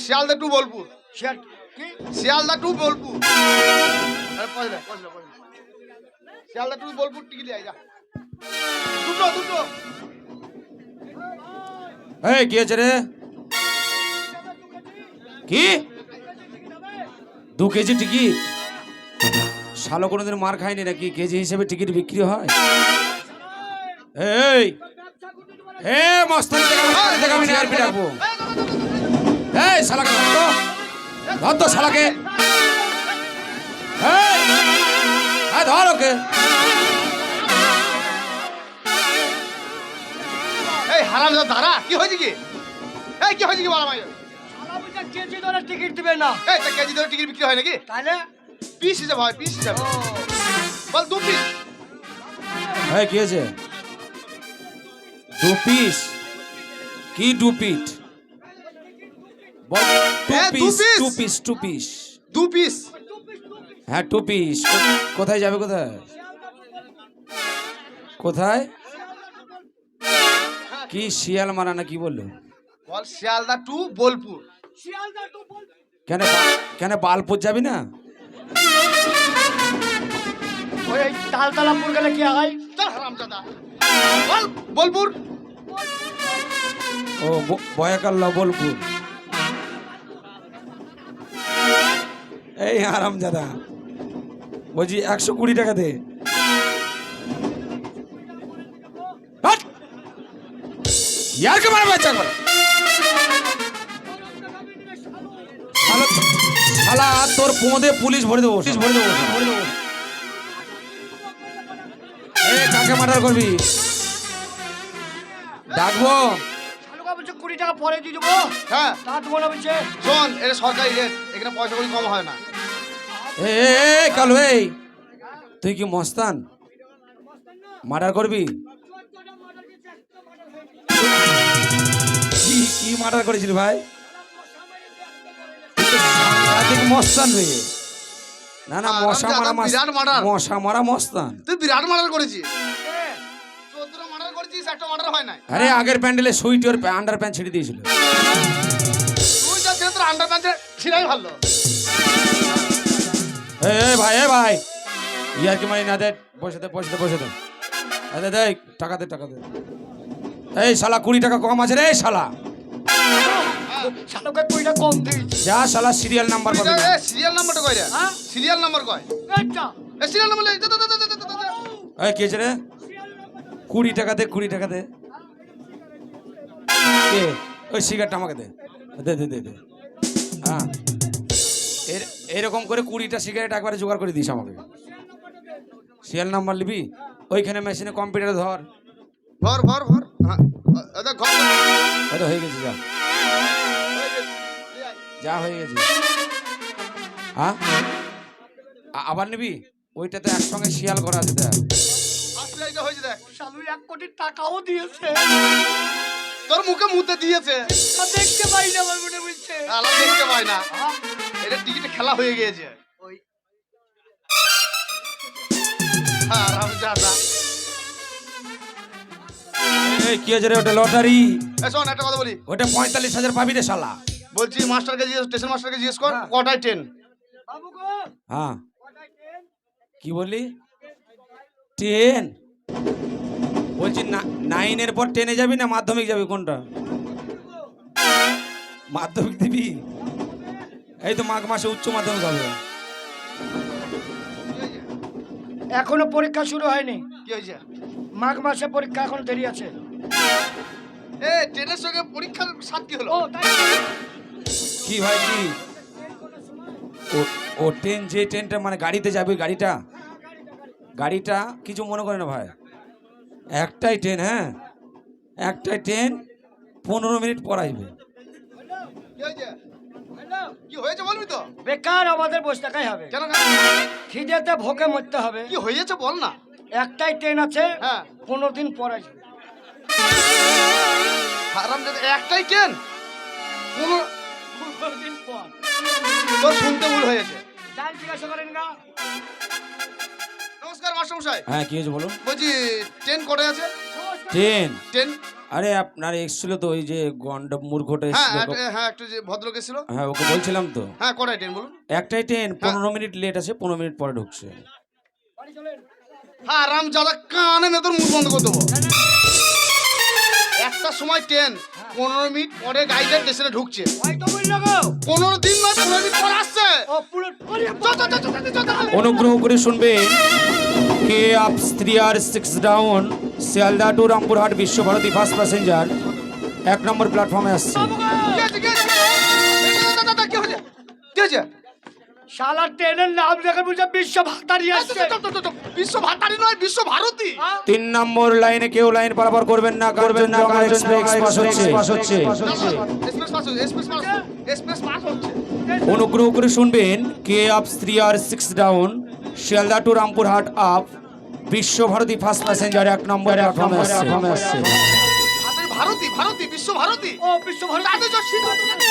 Sealdah to Bolpur. Sealdah to Bolpur. Sealdah to Bolpur ticket নিয়ে যা। দুটো দুটো। এই কি আছে রে? কি 2 কেজি টিকিট? শালো কোনোদিন মার খায়নি নাকি? কেজি হিসেবে টিকিট বিক্রি হয়? এই এ মস্তানি থেকে আমি আরপি ডাকবো। এই শালাকে ধর তো শালাকে। এই ধর ওকে। এই হারামজাদা দাঁড়া, কি হয়েছে কি? এই কি হয়েছে কি বল আমায়? শালা বুঝা কেজি ধরে টিকিট দিবে না। এই তা কেজি ধরে টিকিট বিক্রি হয় নাকি? তাহলে পিস হিসাবে হয়, পিস হিসাবে। বল 2 পিস। এই কি আছে? 2 পিস? কি 2 পিট? বল 2 পিস 2 পিস 2 পিস 2 পিস। হ্যাঁ 2 পিস। কোথায় যাবে? কোথায় কোথায়? কি শিয়াল মারা না কি বললো? বল শিয়ালদা টু বোলপুর। শিয়ালদা টু বোলপুর। কেন বালপুর যাবি না? ওই তালতলাপুর গেলে কি হয়? চল হারামজাদা। বল বোলপুর। ও বয়াকাল্লা বোলপুর। এই হারামজাদা বলছি 120 টাকা দে। यार के मारा बच्चा कर শালা তোর পোঁদে পুলিশ ভরে দেবো। এই কাকে মার্ডার করবি? ডাকবো? শালুকা বলছে 20 টাকা পরে দিয়ে দেবো। হ্যাঁ তা তো মনে হচ্ছে শোন, এটা সরকারি রেট, এখানে পয়সা করি কম হয় না। এই কালু, এই তুই কি মস্তান? মার্ডার করবি? কি মার্ডার করেছিল ভাই? মস্তান রে। না না মশা মারা মস্তান। তুই বিরাট মার্ডার করেছিস। 14টা মার্ডার করেছিস, একটা মার্ডার হয় না। আরে আগের প্যান্ডেলে সুইট ওর আন্ডার প্যান্ট ছেড়ে দিয়েছিল। তুই যা ছিল তোর আন্ডার প্যান্টে ছিঁড়াই ভালো। এ ভাই ইয়ার কি মারি না দে। বসে দে দে টাকা দে। এই শালা 20 টাকা কম আছে রে শালা। শালুকা 20 টাকা কম দিয়েছি। যা শালা সিরিয়াল নাম্বার পাবি না। সিরিয়াল নাম্বারটা কই রে? সিরিয়াল নাম্বার কই? এইটা এই সিরিয়াল নাম্বার লে। এই কি আছে রে? 20 টাকা দে 20 টাকা দে। কে ওই সিগারেটটা আমাকে দে। হ্যাঁ এরকম করে 20টা সিগারেট একবারে জোগাড় করে দিস আমাকে। সিরিয়াল নাম্বার নিবি? ওইখানে মেশিনে কম্পিউটারে ধর। ভর হ্যাঁ এটা ঘর এটা হয়ে গেছে। যা হয়ে গেছে। হ্যাঁ আবার নিবি? ওইটা তো একসঙ্গে শিয়াল করা আছে। দেখ আসলে হয়েছে, দেখ শালু 1 কোটি টাকাও দিয়েছে। তোর মুখে মুতে দিয়েছে। দেখতে পাই না আমার মনে হচ্ছে। আলা দেখতে পাই না। এটা টিকিটে খেলা হয়ে গিয়েছে। ওই হারামজাদা। এই কি আছে রে? ওটা লটারি। এই শোন একটা কথা বলি। ওটা 45,000 পাবি রে শালা। বলছি মাস্টারকে জিজ্ঞেস, স্টেশন মাস্টারকে জিজ্ঞেস কর কটায় ট্রেন। বাবু গো হ্যাঁ কটায় ট্রেন? কি বললি? 10 বলছি 9 এর পর 10-এ যাবি না মাধ্যমিক যাবি? কোনটা? মাধ্যমিক দিবি? এই তো মাঘ মাসে উচ্চ মাধ্যমিক হবে। এখনো পরীক্ষা শুরু হয়নি। কি হয়েছে? মাঘ মাসে পরীক্ষা, এখনো দেরি আছে। ট্রেনের সঙ্গে পরীক্ষার সাথ কি হলো? ও তাই কি ভাই কি? ও ট্রেন, যে ট্রেনটা মানে গাড়িতে যাবে, গাড়িটা কিছু মনে করে না ভাই, একটাই ট্রেন। হ্যাঁ একটাই ট্রেন 15 মিনিট পর আসবে। কি হয়েছে? কি হয়েছে বলবি তো? বেকার আমাদের বসে থাকাই হবে। কেন খিদেতে ভোকে মরতে হবে। কি হয়েছে বল না। একটাই ট্রেন আছে, হ্যাঁ 15 দিন পর আসবে। হারাম দাদা একটাই ট্রেন 15 দিন পর। তোর শুনতে ভুল হয়েছে। ডাল জিজ্ঞাসা করেন না। নমস্কার মাস্টারমশাই। হ্যাঁ কি হয়েছে বলুন। বলছি ট্রেন কটায় আছে? ট্রেন ট্রেন আরে আপনার এসেছিল তো ওই যে গন্ডব মূর্খটা হ্যাঁ এসেছিল। হ্যাঁ একটু যে ভদ্রলোক এসেছিল। হ্যাঁ ওকে বলছিলাম তো। হ্যাঁ কটায় ট্রেন বলুন? একটাই ট্রেন 15 মিনিট লেট আছে, 15 মিনিট পরে ঢুকছে। বাড়ি চলেন। হারাম জাদা কানে না তোর মুখ বন্ধ করে দেবো। একটা সময় ট্রেন 15 মিনিট পরে গাড়িটা স্টেশনে ঢুকছে। ওই তো বললো গো। 15 দিন নয় 15 মিনিট পর আসছে। ও পুরো অনুগ্রহ করে শুনবেন কে আপ স্ত্রিয়ার 6 down Sealdah to Rampurhat Visva Bharati first passenger 1 নম্বর প্ল্যাটফর্মে আসছে। কি হয়েছে? কি হয়েছে? শালা ট্রেনের নাম দেখে বুঝে বিশ্ব ভাতারি আসছে। বিশ্ব ভাতারি নয় বিশ্ব ভারতী। 3 নম্বর লাইনে কেউ লাইন পারাপার করবেন না, এক্সপ্রেস পাস হচ্ছে। এক্সপ্রেস পাস হচ্ছে। অনুগ্রহ করে শুনবেন কে আপ স্ত্রিয়ার 6 down Sealdah to Rampurhat up Vishwabharati first passenger 1 নম্বর প্ল্যাটফর্মে আসছে। ভারতী ভারতী বিশ্ব ভারতী। ও বিশ্ব ভারতী। তাদের জন্য সিদ্ধান্ত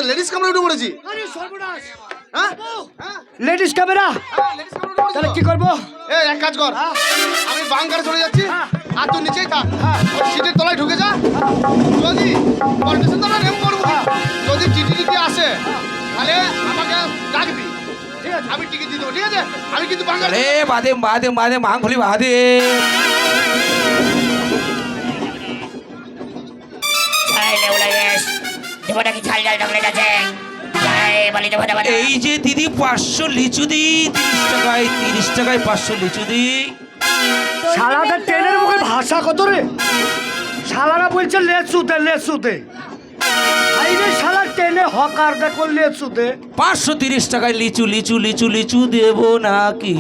লেডিস কামরা উঠে পড়েছি। আরে সর্বনাশ। হ্যাঁ লেডিস ক্যামেরা হ্যাঁ লেডিস কামরা উঠে পড়েছি তাহলে তো। কি করব এই এক কাজ কর, আমি বাংকারে চলে যাচ্ছি, আর তুই নিচেই থাক, ওই সিটের তলায় ঢুকে যা। যদি কন্ডিশন তো না নেম করবো, যদি টিটি আসে তাহলে আমাকে ডাকবি, ঠিক আছে? আমি টিকিট দিয়ে দেবো, ঠিক আছে? আমি কিন্তু বাংকারে আরে বাদে বাদে বাদে মাংফলি বাদে এই যে দিদি 500 লিচু দি, 30 টাকায় 500 লিচু দি। শালাদের ট্রেনের মুখে ভাষা কত রে? শালারা বলছে লেচুতে লেচুতে, এই যে শালা ট্রেনে হকার দেখো লেচুতে। 530 টাকায় লিচু লিচু লিচু লিচু দেব নাকি?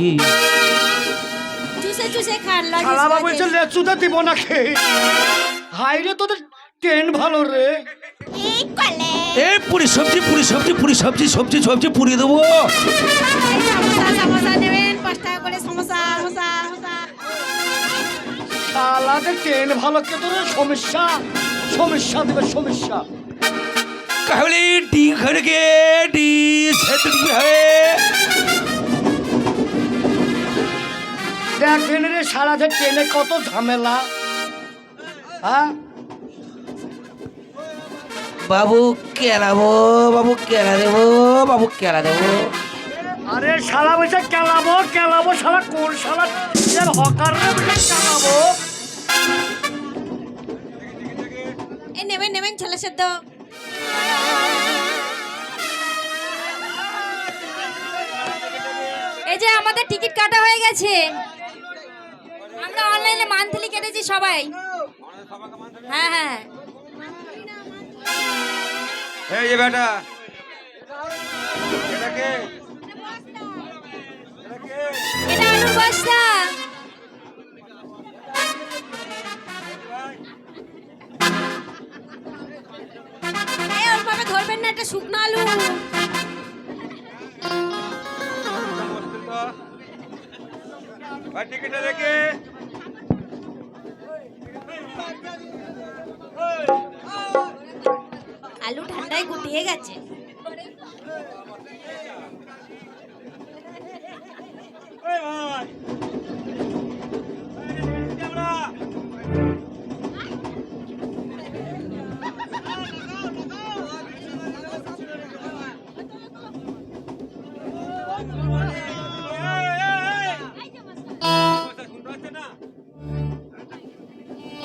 চুষে চুষে খান লাগে শালারা বলছে লেচুতে দিব না খেয়ে। হাই রে তোদের ট্রেন ভালো রে। এই কলে এই পুরি সবজি পুরি সবজি পুরি সবজি সবজি সবজি পুরি দেবো। সমোসা সমোসা নেবেন 5 টাকা করে সমোসা সমোসা সমোসা। শালাদের ট্রেন ভালো কে তোদের সমস্যা সমস্যা দেবে সমস্যা। কাহলে ডি ঘরকে ডি সেতরি হবে। দেখেন রে শালাদের ট্রেনে কত ঝামেলা। হ্যাঁ বাবু কেলাবো, বাবু কেলা দেবো, বাবু কেলা দেবো। আরে শালা বলছে কেলাবো কেলাবো, শালা কোন শালা এর হকার রে বলছে কেলাবো। এই নেবেন নেবেন ছেলে সেদ্ধ। এই যে আমাদের টিকিট কাটা হয়ে গেছে, আমরা অনলাইনে মান্থলি কেটেছি সবাই। হ্যাঁ হ্যাঁ এই যে বেটা এটাকে এটা আলুর বস্তা। এই ওরভাবে ধরবেন না, এটা শুকনো আলু। টিকিটটা দেখে আলু ঠান্ডায় গুটিয়ে গেছে।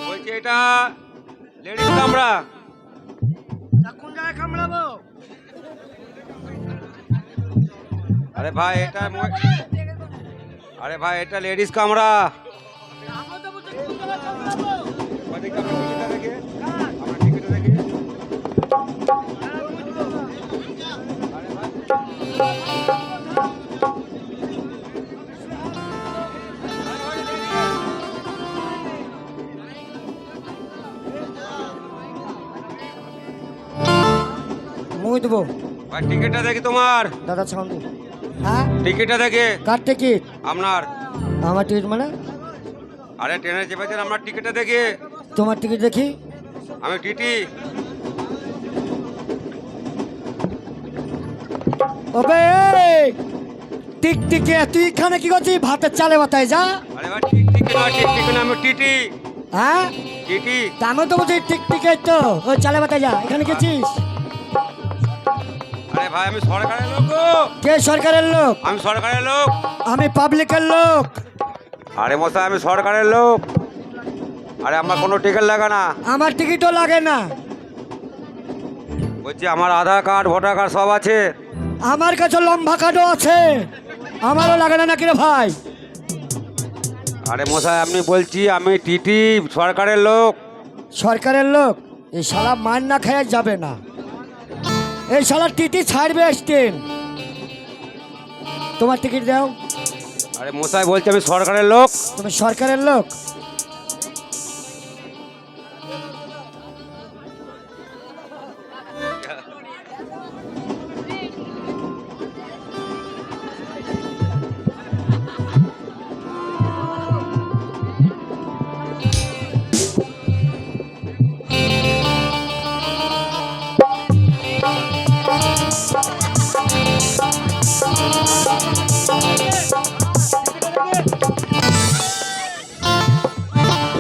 বলছি এটা লেডিস কামরা। কোন জায়গায় কামড়াবো? আরে ভাই এটা আরে ভাই এটা লেডিস কামরা। মুই দেবো ভাই টিকিটটা দেখি তোমার, দাদা ছাউন দি। হ্যাঁ টিকিটটা দেখে কার টিকিট? আপনার। আমার টিকিট মানে? আরে ট্রেনে চেপেছেন আপনার টিকিটটা দেখে। তোমার টিকিট দেখি। আমি টিটি। ওবে টিক টিকে তুই এখানে কি করছিস? ভাতের চালে বাতায় যা। আরে ভাই টিকটিকি না টিকটিকি না, আমি টিটি হ্যাঁ টিটি। তা আমি তো বলছি টিক টিকে তো ওই চালে বাতায় যা। এখানে গেছিস? আরে ভাই আমি সরকারের লোক গো। কে সরকারের লোক? আমি সরকারের লোক। আমি পাবলিকের লোক। আরে মশাই আমি সরকারের লোক। আরে আমার কোনো টিকিট লাগে না। আমার টিকিটও লাগে না। বলছি আমার আধার কার্ড ভোটার কার্ড সব আছে। আমার কাছে লম্বা কার্ডও আছে, আমারও লাগে না নাকি রে ভাই? আরে মশাই আপনি বলছি আমি টিটি সরকারের লোক। সরকারের লোক? এই শালা মার না খেয়ে যাবে না। এই শালা টিটি ছাড়বে স্টেন। তোমার টিকিট দাও। আরে মশাই বলছি আমি সরকারের লোক। তুমি সরকারের লোক?